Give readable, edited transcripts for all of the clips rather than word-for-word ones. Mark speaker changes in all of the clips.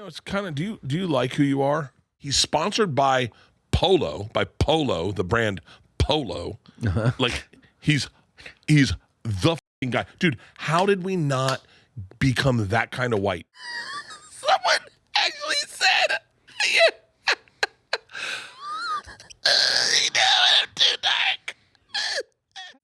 Speaker 1: know, it's kind of. Do you like who you are? He's sponsored by Polo, the brand Polo. Like he's the fucking guy, dude. How did we not become that kind of white? Someone actually said, yeah. I'm too dark.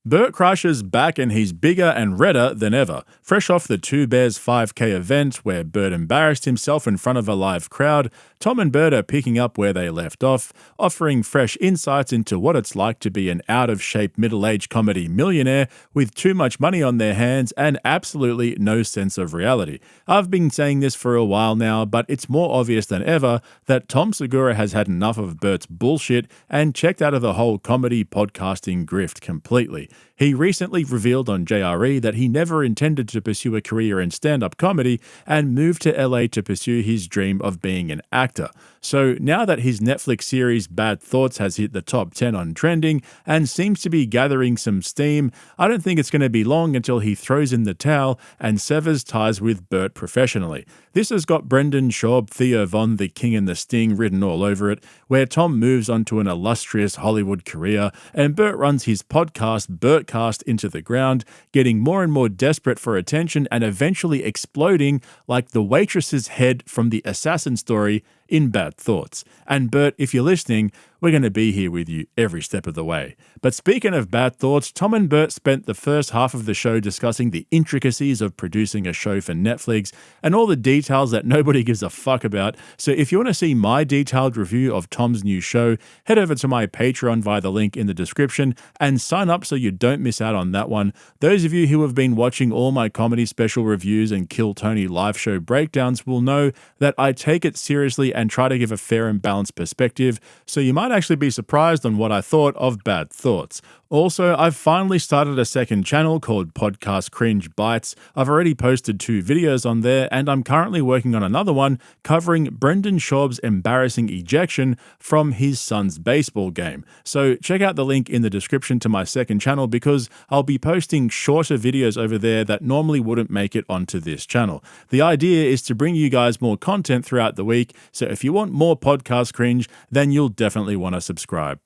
Speaker 2: Bert Kreischer's back and he's bigger and redder than ever. Fresh off the Two Bears 5K event where Bert embarrassed himself in front of a live crowd, Tom and Bert are picking up where they left off, offering fresh insights into what it's like to be an out-of-shape middle-aged comedy millionaire with too much money on their hands and absolutely no sense of reality. I've been saying this for a while now, but it's more obvious than ever that Tom Segura has had enough of Bert's bullshit and checked out of the whole comedy podcasting grift completely. He recently revealed on JRE that he never intended to pursue a career in stand-up comedy and moved to LA to pursue his dream of being an actor. So now that his Netflix series Bad Thoughts has hit the top 10 on trending and seems to be gathering some steam, I don't think it's going to be long until he throws in the towel and severs ties with Bert professionally. This has got Brendan Schaub, Theo Von, The King and the Sting written all over it, where Tom moves on to an illustrious Hollywood career and Bert runs his podcast Bertcast into the ground, getting more and more desperate for attention and eventually exploding like the waitress's head from the Assassin story in Bad Thoughts. And Bert, if you're listening, we're going to be here with you every step of the way. But speaking of Bad Thoughts, Tom and Bert spent the first half of the show discussing the intricacies of producing a show for Netflix and all the details that nobody gives a fuck about. So if you want to see my detailed review of Tom's new show, head over to my Patreon via the link in the description and sign up so you don't miss out on that one. Those of you who have been watching all my comedy special reviews and Kill Tony live show breakdowns will know that I take it seriously and try to give a fair and balanced perspective, so you might actually be surprised on what I thought of Bad Thoughts. Also, I've finally started a second channel called Podcast Cringe Bites. I've already posted 2 videos on there, and I'm currently working on another one covering Brendan Schaub's embarrassing ejection from his son's baseball game. So check out the link in the description to my second channel because I'll be posting shorter videos over there that normally wouldn't make it onto this channel. The idea is to bring you guys more content throughout the week, so if you want more podcast cringe, then you'll definitely want to subscribe.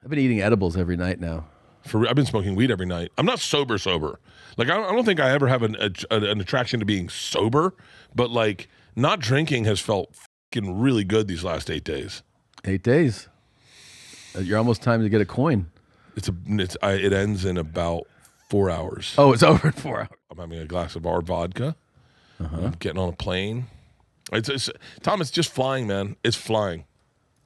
Speaker 3: I've been eating edibles every night now.
Speaker 1: I've been smoking weed every night. I'm not sober. Like I don't think I ever have an attraction to being sober, but like not drinking has felt fucking really good these last 8 days.
Speaker 3: 8 days. You're almost time to get a coin.
Speaker 1: It ends in about 4 hours.
Speaker 3: Oh, it's over in 4 hours.
Speaker 1: I'm having a glass of our vodka. I'm getting on a plane. Tom, it's just flying, man. It's flying.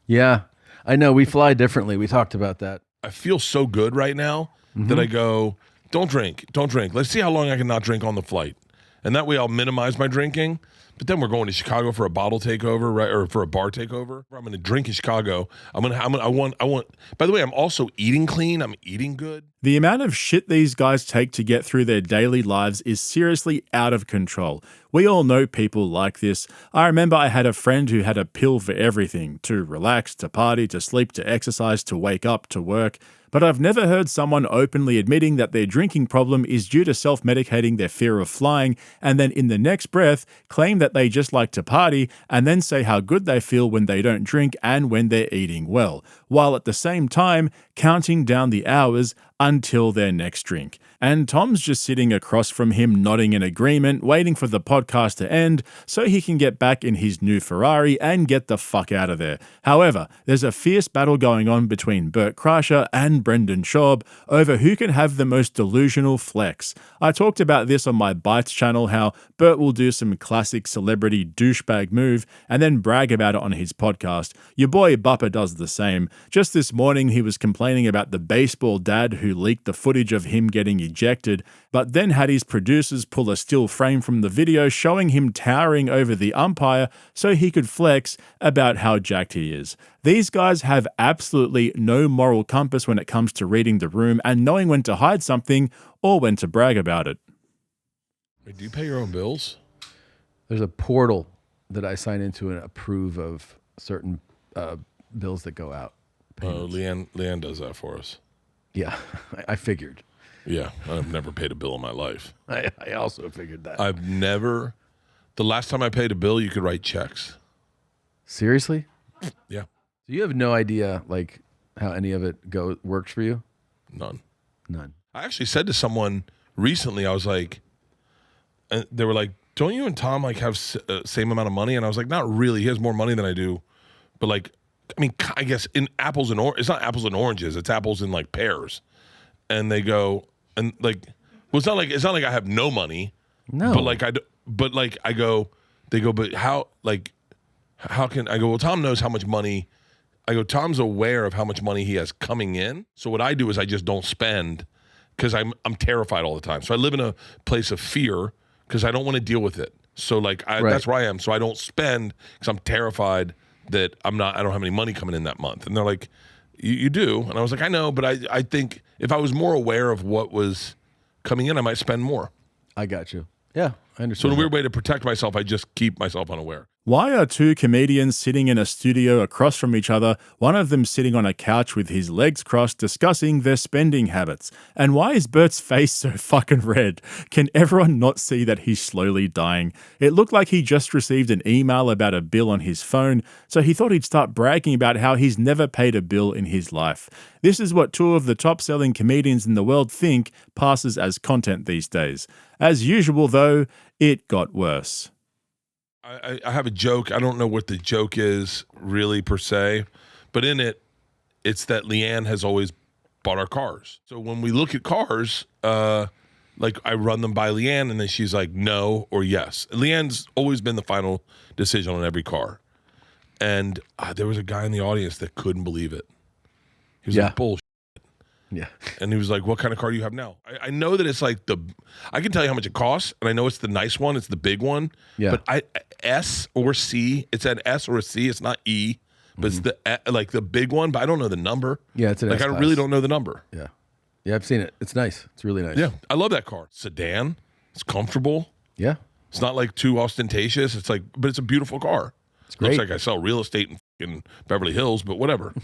Speaker 3: Yeah, I know. We fly differently. We talked about that.
Speaker 1: I feel so good right now that I go, don't drink. Let's see how long I can not drink on the flight. And that way I'll minimize my drinking. But then we're going to Chicago for a bottle takeover, right? Or for a bar takeover. I'm going to drink in Chicago. I want, by the way, I'm also eating clean. I'm eating good.
Speaker 2: The amount of shit these guys take to get through their daily lives is seriously out of control. We all know people like this. I remember I had a friend who had a pill for everything, to relax, to party, to sleep, to exercise, to wake up, to work. But I've never heard someone openly admitting that their drinking problem is due to self-medicating their fear of flying and then in the next breath claim that they just like to party and then say how good they feel when they don't drink and when they're eating well, while at the same time counting down the hours until their next drink. And Tom's just sitting across from him nodding in agreement, waiting for the podcast to end so he can get back in his new Ferrari and get the fuck out of there. However, there's a fierce battle going on between Bert Kreischer and Brendan Schaub over who can have the most delusional flex. I talked about this on my Bites channel, how Bert will do some classic celebrity douchebag move and then brag about it on his podcast. Your boy Bupper does the same. Just this morning he was complaining about the baseball dad who leaked the footage of him getting ejected, but then had his producers pull a still frame from the video showing him towering over the umpire so he could flex about how jacked he is. These guys have absolutely no moral compass when it comes to reading the room and knowing when to hide something or when to brag about it.
Speaker 1: Wait, do you pay your own bills?
Speaker 3: There's a portal that I sign into and approve of certain bills that go out.
Speaker 1: Leanne does that for us.
Speaker 3: Yeah, I figured.
Speaker 1: Yeah, I've never paid a bill in my life.
Speaker 3: I also figured that.
Speaker 1: I've never The last time I paid a bill, you could write checks.
Speaker 3: Seriously?
Speaker 1: Yeah.
Speaker 3: So you have no idea like how any of it works for you?
Speaker 1: None.
Speaker 3: None.
Speaker 1: I actually said to someone recently, I was like, and they were like, don't you and Tom like have same amount of money? And I was like, not really. He has more money than I do. But like, I mean, I guess in apples and oranges, it's not apples and oranges. It's apples and like pears. And they go, and like, well, it's not like I have no money.
Speaker 3: No.
Speaker 1: But like, they go, but how can I go, well, Tom knows how much money. I go, Tom's aware of how much money he has coming in. So what I do is I just don't spend because I'm terrified all the time. So I live in a place of fear because I don't want to deal with it. So like that's where I am. So I don't spend because I'm terrified that I don't have any money coming in that month. And they're like, you do? And I was like, I know, but I think if I was more aware of what was coming in, I might spend more.
Speaker 3: I got you. Yeah, I understand.
Speaker 1: So in a weird way to protect myself, I just keep myself unaware.
Speaker 2: Why are two comedians sitting in a studio across from each other, one of them sitting on a couch with his legs crossed discussing their spending habits? And why is Bert's face so fucking red? Can everyone not see that he's slowly dying? It looked like he just received an email about a bill on his phone, so he thought he'd start bragging about how he's never paid a bill in his life. This is what two of the top-selling comedians in the world think passes as content these days. As usual, though, it got worse.
Speaker 1: I have a joke. I don't know what the joke is really per se, but in it, it's that Leanne has always bought our cars. So when we look at cars, like I run them by Leanne and then she's like, no or yes. Leanne's always been the final decision on every car. And there was a guy in the audience that couldn't believe it. He was like, bullshit.
Speaker 3: Yeah.
Speaker 1: And he was like, what kind of car do you have now? I know that it's like I can tell you how much it costs, and I know it's the nice one, it's the big one.
Speaker 3: Yeah.
Speaker 1: But S or C, it's an S or a C, it's not E, but it's the big one, but I don't know the number.
Speaker 3: Yeah, it's an
Speaker 1: like
Speaker 3: S-Class.
Speaker 1: I really don't know the number.
Speaker 3: Yeah. Yeah, I've seen it. It's nice. It's really nice.
Speaker 1: Yeah. I love that car. Sedan. It's comfortable.
Speaker 3: Yeah.
Speaker 1: It's not like too ostentatious. It's like, but it's a beautiful car.
Speaker 3: It's great.
Speaker 1: Looks like I sell real estate in Beverly Hills, but whatever.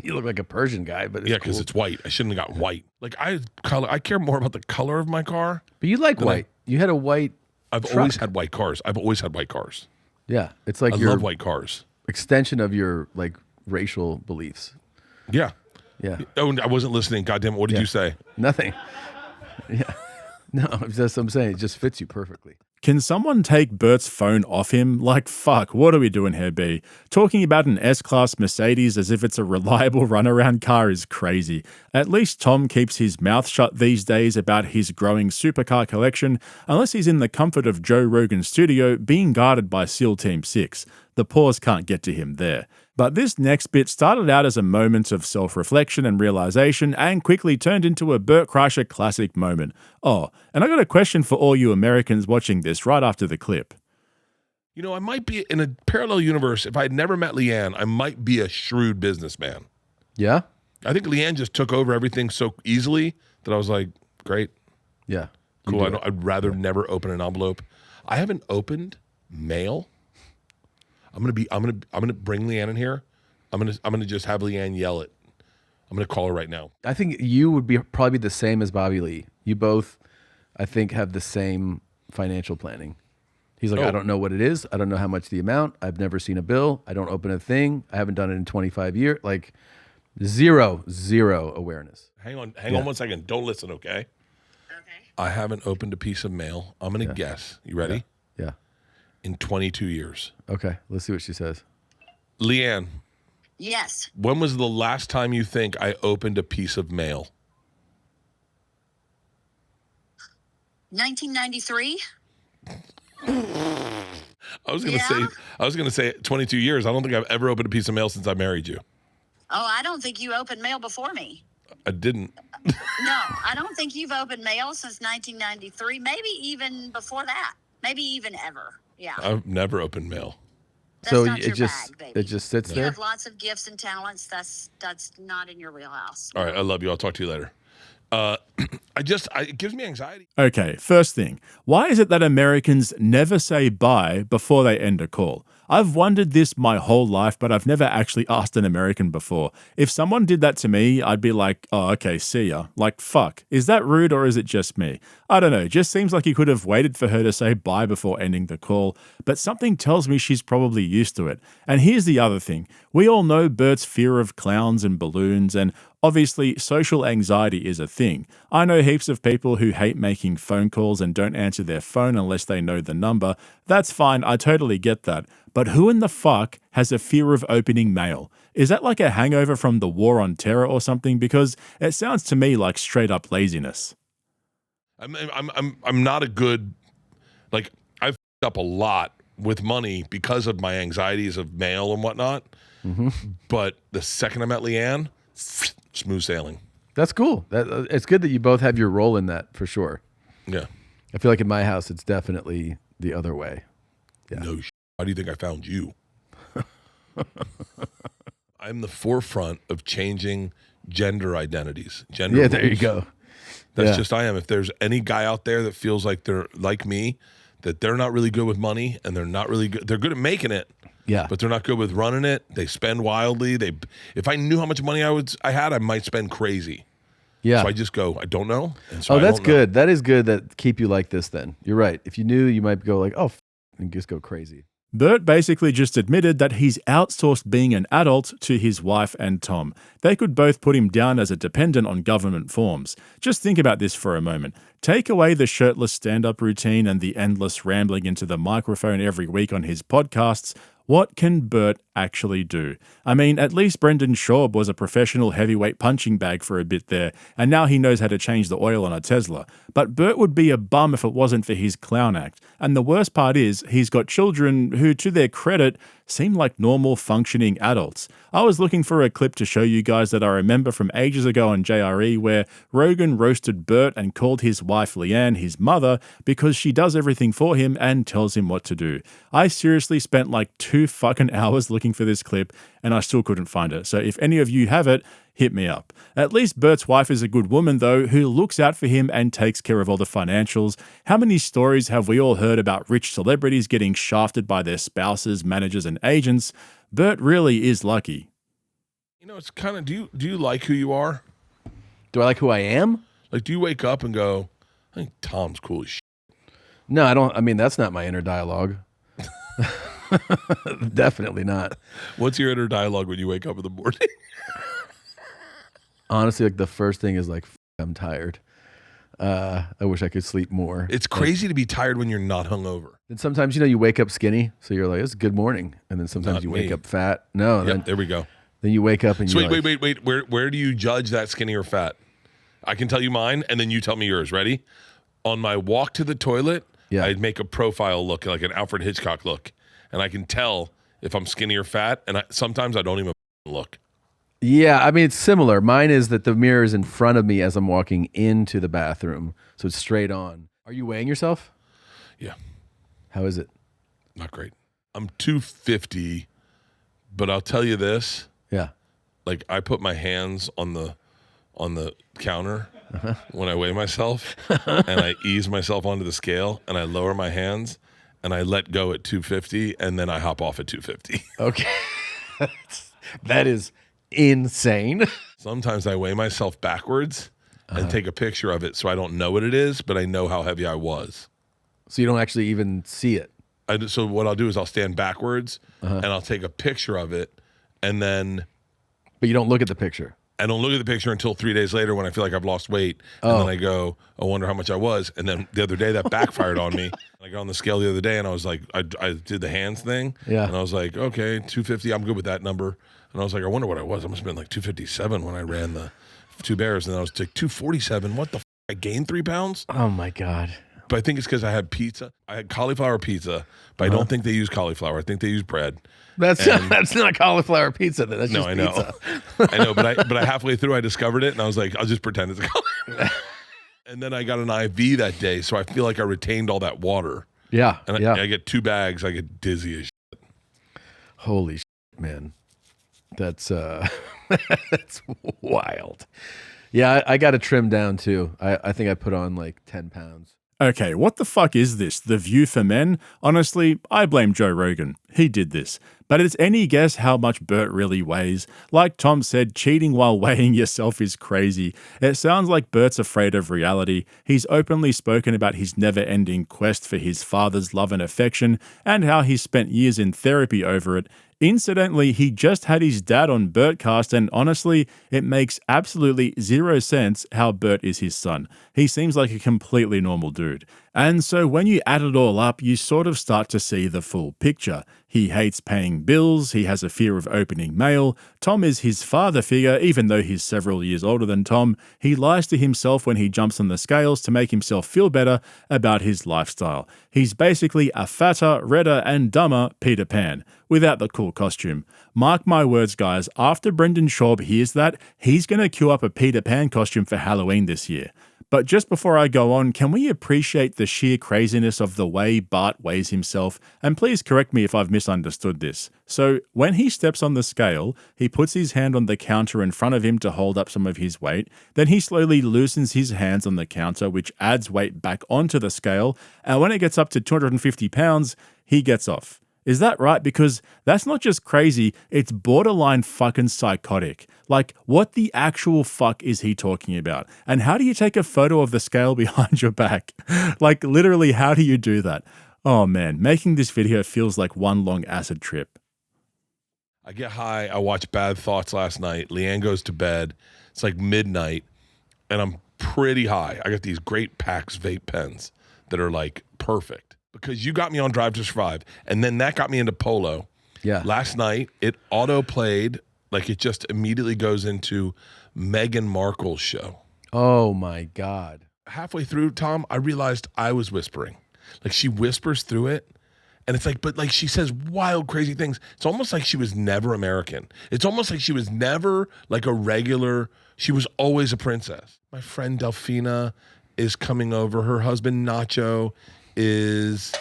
Speaker 3: You look like a Persian guy, but it's
Speaker 1: yeah, because it's white. I shouldn't have got white. Like I care more about the color of my car.
Speaker 3: But you like white. You had a white
Speaker 1: I've
Speaker 3: truck.
Speaker 1: always had white cars. I've always had white cars.
Speaker 3: Yeah. It's like
Speaker 1: I
Speaker 3: your
Speaker 1: love white cars.
Speaker 3: extension of your like racial beliefs.
Speaker 1: Yeah.
Speaker 3: Yeah.
Speaker 1: Oh, I wasn't listening. God damn it. What did you say?
Speaker 3: Nothing. Yeah. No, I'm saying it just fits you perfectly.
Speaker 2: Can someone take Bert's phone off him? Like, fuck, what are we doing here, B? Talking about an S-Class Mercedes as if it's a reliable runaround car is crazy. At least Tom keeps his mouth shut these days about his growing supercar collection, unless he's in the comfort of Joe Rogan's studio being guarded by SEAL Team 6. The paws can't get to him there. But this next bit started out as a moment of self-reflection and realization and quickly turned into a Bert Kreischer classic moment. Oh, and I got a question for all you Americans watching this right after the clip.
Speaker 1: You know, I might be in a parallel universe. If I had never met Leanne, I might be a shrewd businessman.
Speaker 3: Yeah?
Speaker 1: I think Leanne just took over everything so easily that I was like, great.
Speaker 3: Yeah.
Speaker 1: Cool. I'd rather never open an envelope. I haven't opened mail. I'm gonna bring Leanne in here. I'm gonna just have Leanne yell it. I'm gonna call her right now.
Speaker 3: I think you would probably be the same as Bobby Lee. You both, I think, have the same financial planning. He's like, I don't know what it is. I don't know how much the amount. I've never seen a bill. I don't open a thing. I haven't done it in 25 years. Like zero awareness.
Speaker 1: Hang on 1 second. Don't listen, okay? Okay. I haven't opened a piece of mail. I'm gonna guess. You ready?
Speaker 3: Yeah.
Speaker 1: In 22 years.
Speaker 3: Okay, let's see what she says.
Speaker 1: Leanne.
Speaker 4: Yes.
Speaker 1: When was the last time you think I opened a piece of mail?
Speaker 4: 1993.
Speaker 1: I was gonna say 22 years. I don't think I've ever opened a piece of mail since I married you.
Speaker 4: Oh, I don't think you opened mail before me.
Speaker 1: I didn't.
Speaker 4: No, I don't think you've opened mail since 1993. Maybe even before that. Maybe even ever. Yeah.
Speaker 1: I've never opened mail.
Speaker 4: That's
Speaker 3: So
Speaker 4: not
Speaker 3: it
Speaker 4: your
Speaker 3: just
Speaker 4: bag, baby.
Speaker 3: it just sits
Speaker 4: You
Speaker 3: there.
Speaker 4: have lots of gifts and talents. That's not in your wheelhouse.
Speaker 1: All right, I love you. I'll talk to you later. It gives me anxiety.
Speaker 2: Okay, first thing. Why is it that Americans never say bye before they end a call? I've wondered this my whole life, but I've never actually asked an American before. If someone did that to me, I'd be like, oh, okay, see ya. Like, fuck. Is that rude or is it just me? I don't know. Just seems like he could have waited for her to say bye before ending the call, but something tells me she's probably used to it. And here's the other thing. We all know Bert's fear of clowns and balloons, and obviously, social anxiety is a thing. I know heaps of people who hate making phone calls and don't answer their phone unless they know the number. That's fine, I totally get that. But who in the fuck has a fear of opening mail? Is that like a hangover from the war on terror or something? Because it sounds to me like straight up laziness.
Speaker 1: I'm not a good, like, I've f***ed up a lot with money because of my anxieties of mail and whatnot. Mm-hmm. But the second I met Leanne, smooth sailing.
Speaker 3: That's cool. It's good that you both have your role in that for sure.
Speaker 1: Yeah.
Speaker 3: I feel like in my house, it's definitely the other way. Yeah.
Speaker 1: No shit. How do you think I found you? I'm the forefront of changing gender identities. Gender
Speaker 3: yeah, there
Speaker 1: roles.
Speaker 3: you go.
Speaker 1: That's
Speaker 3: Yeah.
Speaker 1: just I am. If there's any guy out there that feels like they're like me, that they're not really good with money and they're not really good. They're good at making it.
Speaker 3: Yeah.
Speaker 1: But they're not good with running it. They spend wildly. If I knew how much money I had, I might spend crazy.
Speaker 3: Yeah.
Speaker 1: So I just go, I don't know. And so
Speaker 3: Oh,
Speaker 1: I
Speaker 3: that's
Speaker 1: don't know.
Speaker 3: good. That is good that keep you like this then. You're right. If you knew, you might go like, oh, and just go crazy.
Speaker 2: Bert basically just admitted that he's outsourced being an adult to his wife and Tom. They could both put him down as a dependent on government forms. Just think about this for a moment. Take away the shirtless stand-up routine and the endless rambling into the microphone every week on his podcasts. What can Bert actually do? I mean, at least Brendan Schaub was a professional heavyweight punching bag for a bit there, and now he knows how to change the oil on a Tesla. But Bert would be a bum if it wasn't for his clown act. And the worst part is, he's got children who, to their credit, seem like normal, functioning adults. I was looking for a clip to show you guys that I remember from ages ago on JRE where Rogan roasted Bert and called his wife Leanne his mother because she does everything for him and tells him what to do. I seriously spent like 2 fucking hours looking for this clip and I still couldn't find it. So if any of you have it, hit me up. At least Bert's wife is a good woman, though, who looks out for him and takes care of all the financials. How many stories have we all heard about rich celebrities getting shafted by their spouses, managers, and agents? Bert really is lucky.
Speaker 1: You know, it's kind of, do you like who you are?
Speaker 3: Do I like who I am?
Speaker 1: Like, do you wake up and go, I think Tom's cool as shit?
Speaker 3: No, I don't. I mean, that's not my inner dialogue. Definitely not.
Speaker 1: What's your inner dialogue when you wake up in the morning?
Speaker 3: Honestly, like the first thing is like, I'm tired. I wish I could sleep more.
Speaker 1: It's crazy to be tired when you're not hungover.
Speaker 3: And sometimes, you wake up skinny, so you're like, it's a good morning. And then sometimes
Speaker 1: Not
Speaker 3: you
Speaker 1: me.
Speaker 3: wake up fat. No,
Speaker 1: Yep, there we go.
Speaker 3: then you wake up and
Speaker 1: So
Speaker 3: you're
Speaker 1: wait. Where do you judge that skinny or fat? I can tell you mine, and then you tell me yours. Ready? On my walk to the toilet,
Speaker 3: Yeah.
Speaker 1: I'd make a profile look, like an Alfred Hitchcock look, and I can tell if I'm skinny or fat, and sometimes I don't even look.
Speaker 3: Yeah, I mean, it's similar. Mine is that the mirror is in front of me as I'm walking into the bathroom. So it's straight on. Are you weighing yourself?
Speaker 1: Yeah,
Speaker 3: How is it?
Speaker 1: not great. I'm 250, but I'll tell you this.
Speaker 3: Yeah.
Speaker 1: Like, I put my hands on the counter when I weigh myself, and I ease myself onto the scale, and I lower my hands, and I let go at 250, and then I hop off at 250.
Speaker 3: Okay. That is insane.
Speaker 1: Sometimes I weigh myself backwards and take a picture of it so I don't know what it is, but I know how heavy I was.
Speaker 3: So you don't actually even see it.
Speaker 1: So what I'll do is I'll stand backwards and I'll take a picture of it, and then
Speaker 3: But you don't look at the picture.
Speaker 1: I don't look at the picture until 3 days later when I feel like I've lost weight. And then I go, I wonder how much I was. And then the other day that backfired on me. I got on the scale the other day and I was like, I did the hands thing.
Speaker 3: Yeah.
Speaker 1: And I was like, okay, 250, I'm good with that number. And I was like, I wonder what I was. I must have been like 257 when I ran the 2 bears. And then I was like 247. What the I gained 3 pounds?
Speaker 3: Oh my God.
Speaker 1: But I think it's because I had pizza. I had cauliflower pizza, but I don't think they use cauliflower. I think they use bread.
Speaker 3: That's not cauliflower pizza. Then. That's
Speaker 1: No,
Speaker 3: just
Speaker 1: I know.
Speaker 3: pizza.
Speaker 1: I know, but I halfway through I discovered it and I was like, I'll just pretend it's a cauliflower. And then I got an IV that day, so I feel like I retained all that water.
Speaker 3: Yeah.
Speaker 1: And
Speaker 3: yeah.
Speaker 1: I get 2 bags, I get dizzy as shit.
Speaker 3: Holy shit, man. That's that's wild. Yeah, I got to trim down too. I think I put on like 10 pounds.
Speaker 2: Okay, what the fuck is this? The View for Men? Honestly, I blame Joe Rogan. He did this. But it's any guess how much Bert really weighs. Like Tom said, cheating while weighing yourself is crazy. It sounds like Bert's afraid of reality. He's openly spoken about his never-ending quest for his father's love and affection, and how he spent years in therapy over it. Incidentally, he just had his dad on Bertcast, and honestly, it makes absolutely zero sense how Bert is his son. He seems like a completely normal dude. And so when you add it all up, you sort of start to see the full picture. He hates paying bills, he has a fear of opening mail, Tom is his father figure even though he's several years older than Tom, he lies to himself when he jumps on the scales to make himself feel better about his lifestyle. He's basically a fatter, redder and dumber Peter Pan, without the cool costume. Mark my words, guys, after Brendan Schaub hears that, he's going to queue up a Peter Pan costume for Halloween this year. But just before I go on, can we appreciate the sheer craziness of the way Bart weighs himself? And please correct me if I've misunderstood this. So, when he steps on the scale, he puts his hand on the counter in front of him to hold up some of his weight. Then he slowly loosens his hands on the counter, which adds weight back onto the scale. And when it gets up to 250 pounds, he gets off. Is that right? Because that's not just crazy, it's borderline fucking psychotic. Like, what the actual fuck is he talking about? And how do you take a photo of the scale behind your back? Like, literally, how do you do that? Oh man, making this video feels like one long acid trip.
Speaker 1: I get high. I watch Bad Thoughts last night. Leanne goes to bed. It's like midnight, and I'm pretty high. I got these great Pax vape pens that are like perfect. Because you got me on Drive to Survive, and then that got me into Polo.
Speaker 3: Yeah.
Speaker 1: Last night, it auto-played, like it just immediately goes into Meghan Markle's show.
Speaker 3: Oh, my God.
Speaker 1: Halfway through, Tom, I realized I was whispering. Like, she whispers through it, and it's like, but like she says wild, crazy things. It's almost like she was never American. It's almost like she was never like a regular, she was always a princess. My friend Delphina is coming over. Her husband, Nacho, is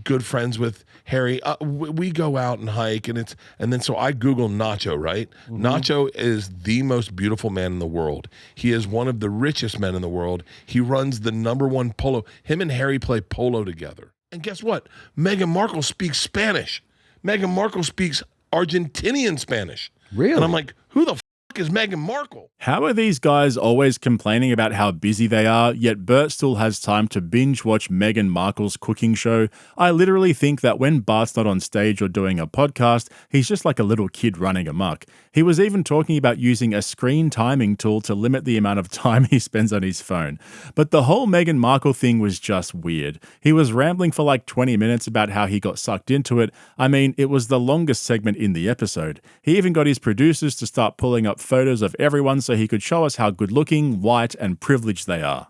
Speaker 1: good friends with Harry. We go out and hike, and then so I Google Nacho, right? Mm-hmm. Nacho is the most beautiful man in the world. He is one of the richest men in the world. He runs the #1 polo. Him and Harry play polo together. And guess what? Meghan Markle speaks Spanish. Meghan Markle speaks Argentinian Spanish.
Speaker 3: Really?
Speaker 1: And I'm like, who the is Meghan Markle?
Speaker 2: How are these guys always complaining about how busy they are, yet Bert still has time to binge watch Meghan Markle's cooking show? I literally think that when Bart's not on stage or doing a podcast, he's just like a little kid running amok. He was even talking about using a screen timing tool to limit the amount of time he spends on his phone. But the whole Meghan Markle thing was just weird. He was rambling for like 20 minutes about how he got sucked into it. I mean, it was the longest segment in the episode. He even got his producers to start pulling up photos of everyone so he could show us how good looking, white, and privileged they are.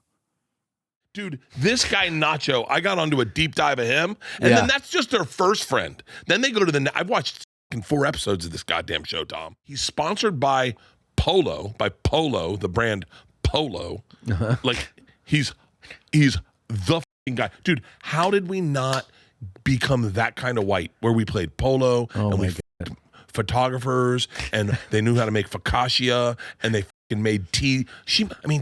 Speaker 1: Dude, this guy Nacho, I got onto a deep dive of him, and then that's just their first friend. Then they go to I've watched 4 episodes of this goddamn show, Tom. He's sponsored by Polo, the brand Polo. Uh-huh. Like, he's the fucking guy. Dude, how did we not become that kind of white where we played polo and we photographers, and they knew how to make focaccia, and they fucking made tea.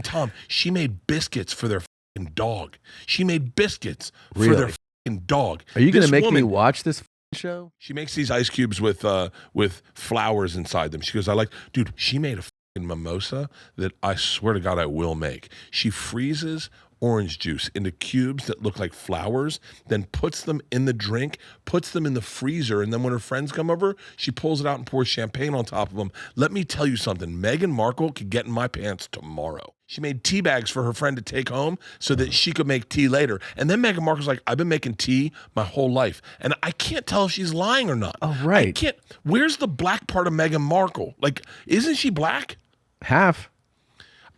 Speaker 1: Tom, she made biscuits for their fucking dog. She made biscuits for their fucking dog.
Speaker 3: Are you going to make me watch this show?
Speaker 1: She makes these ice cubes with flowers inside them. She goes, dude, she made a fucking mimosa that I swear to God I will make. She freezes orange juice into cubes that look like flowers, then puts them in the drink, puts them in the freezer, and then when her friends come over, she pulls it out and pours champagne on top of them. Let me tell you something. Meghan Markle could get in my pants tomorrow. She made tea bags for her friend to take home so that she could make tea later. And then Meghan Markle's like, I've been making tea my whole life. And I can't tell if she's lying or not.
Speaker 3: Oh, right.
Speaker 1: I can't. Where's the black part of Meghan Markle? Like, isn't she black?
Speaker 3: Half.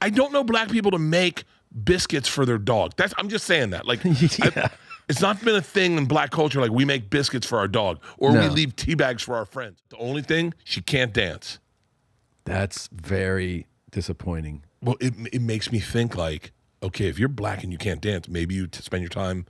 Speaker 1: I don't know black people to make biscuits for their dog. I'm just saying that. Like, it's not been a thing in black culture. Like, we make biscuits for our dog, or we leave tea bags for our friends. The only thing, she can't dance.
Speaker 3: That's very disappointing.
Speaker 1: Well, it makes me think like, okay, if you're black and you can't dance, maybe you spend your time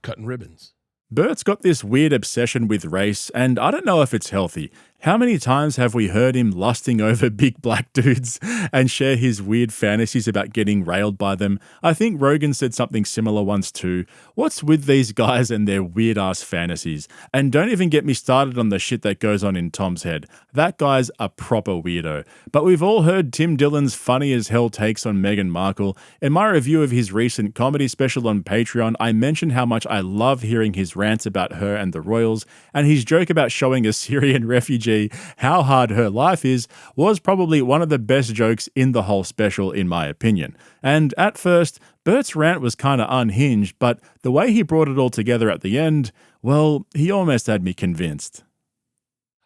Speaker 1: cutting ribbons.
Speaker 2: Bert's got this weird obsession with race, and I don't know if it's healthy. How many times have we heard him lusting over big black dudes and share his weird fantasies about getting railed by them? I think Rogan said something similar once too. What's with these guys and their weird-ass fantasies? And don't even get me started on the shit that goes on in Tom's head. That guy's a proper weirdo. But we've all heard Tim Dillon's funny as hell takes on Meghan Markle. In my review of his recent comedy special on Patreon, I mentioned how much I love hearing his rants about her and the royals, and his joke about showing a Syrian refugee how hard her life is was probably one of the best jokes in the whole special, in my opinion. And at first, Bert's rant was kind of unhinged, but the way he brought it all together at the end, well, he almost had me convinced.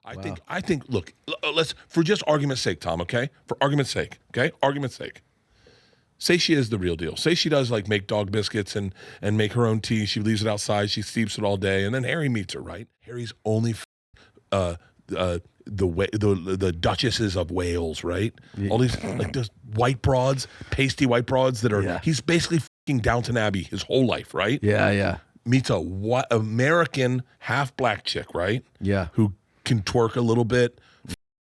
Speaker 1: I think, look, let's, for just argument's sake, Tom, okay? For argument's sake, okay? Argument's sake. Say she is the real deal. Say she does like make dog biscuits and make her own tea. She leaves it outside. She steeps it all day. And then Harry meets her, right? Harry's only the Duchesses of Wales, right? Yeah. All these like those white broads, pasty white broads that are. He's basically fucking Downton Abbey his whole life, right?
Speaker 3: Yeah.
Speaker 1: Meets a American half black chick, right?
Speaker 3: Yeah,
Speaker 1: who can twerk a little bit,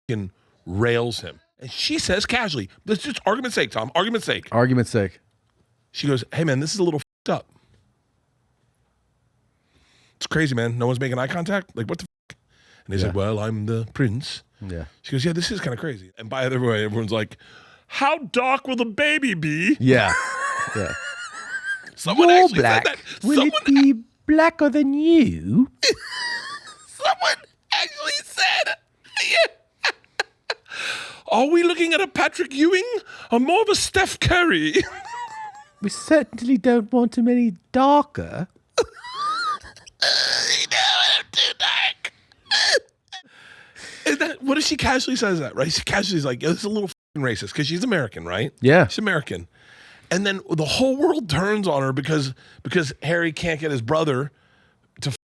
Speaker 1: fucking rails him, and she says casually, "Let's just argument's sake, Tom. Argument's sake.
Speaker 3: Argument's sake."
Speaker 1: She goes, "Hey man, this is a little fucked up. It's crazy, man. No one's making eye contact. Like what the." And he's like, well, I'm the prince.
Speaker 3: Yeah.
Speaker 1: She goes, yeah, this is kind of crazy. And by the way, everyone's like, how dark will the baby be?
Speaker 3: Yeah.
Speaker 1: Someone
Speaker 3: You're
Speaker 1: actually
Speaker 3: black.
Speaker 1: said that.
Speaker 3: Will it be blacker than you?
Speaker 1: Someone actually said, are we looking at a Patrick Ewing or more of a Steph Curry?
Speaker 3: We certainly don't want him any darker.
Speaker 1: I'm too dark. What if she casually says that, right? She casually is like, this is a little racist because she's American, right?
Speaker 3: Yeah.
Speaker 1: She's American. And then the whole world turns on her because Harry can't get his brother to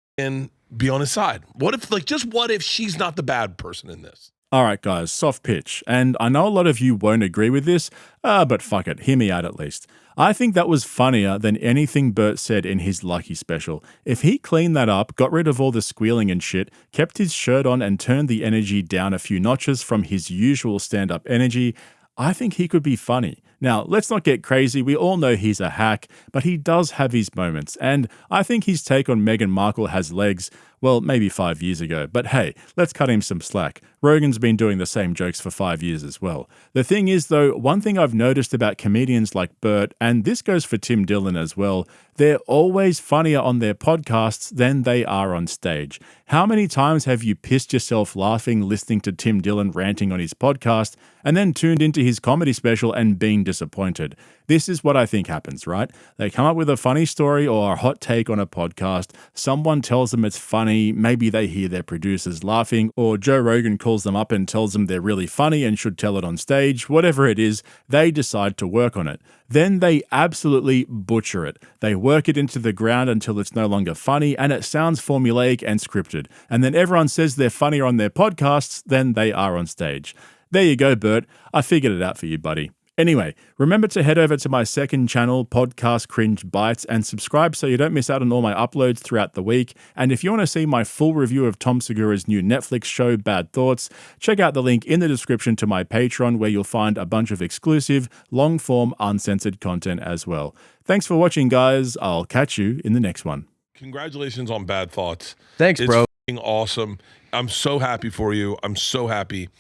Speaker 1: be on his side. What if she's not the bad person in this?
Speaker 2: All right, guys, soft pitch. And I know a lot of you won't agree with this, but fuck it, hear me out at least. I think that was funnier than anything Bert said in his Lucky special. If he cleaned that up, got rid of all the squealing and shit, kept his shirt on and turned the energy down a few notches from his usual stand-up energy, I think he could be funny. Now, let's not get crazy. We all know he's a hack, but he does have his moments. And I think his take on Meghan Markle has legs. Well, maybe 5 years ago. But hey, let's cut him some slack. Rogan's been doing the same jokes for 5 years as well. The thing is, though, one thing I've noticed about comedians like Bert, and this goes for Tim Dillon as well, they're always funnier on their podcasts than they are on stage. How many times have you pissed yourself laughing listening to Tim Dillon ranting on his podcast and then tuned into his comedy special and been disappointed? This is what I think happens, right? They come up with a funny story or a hot take on a podcast, someone tells them it's funny, maybe they hear their producers laughing, or Joe Rogan calls them up and tells them they're really funny and should tell it on stage, whatever it is, they decide to work on it. Then they absolutely butcher it. They work it into the ground until it's no longer funny and it sounds formulaic and scripted. And then everyone says they're funnier on their podcasts than they are on stage. There you go, Bert. I figured it out for you, buddy. Anyway, remember to head over to my second channel, Podcast Cringe Bites, and subscribe so you don't miss out on all my uploads throughout the week. And if you want to see my full review of Tom Segura's new Netflix show, Bad Thoughts, check out the link in the description to my Patreon, where you'll find a bunch of exclusive, long-form, uncensored content as well. Thanks for watching, guys. I'll catch you in the next one.
Speaker 1: Congratulations on Bad Thoughts.
Speaker 3: Thanks, bro.
Speaker 1: It's f***ing awesome. I'm so happy for you. I'm so happy.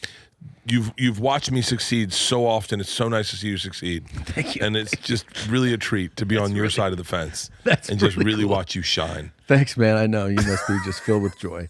Speaker 1: You've watched me succeed so often. It's so nice to see you succeed.
Speaker 3: Thank you.
Speaker 1: And it's just really a treat to be on your side of the fence and just really watch you shine.
Speaker 3: Thanks, man. I know you must be just filled with joy.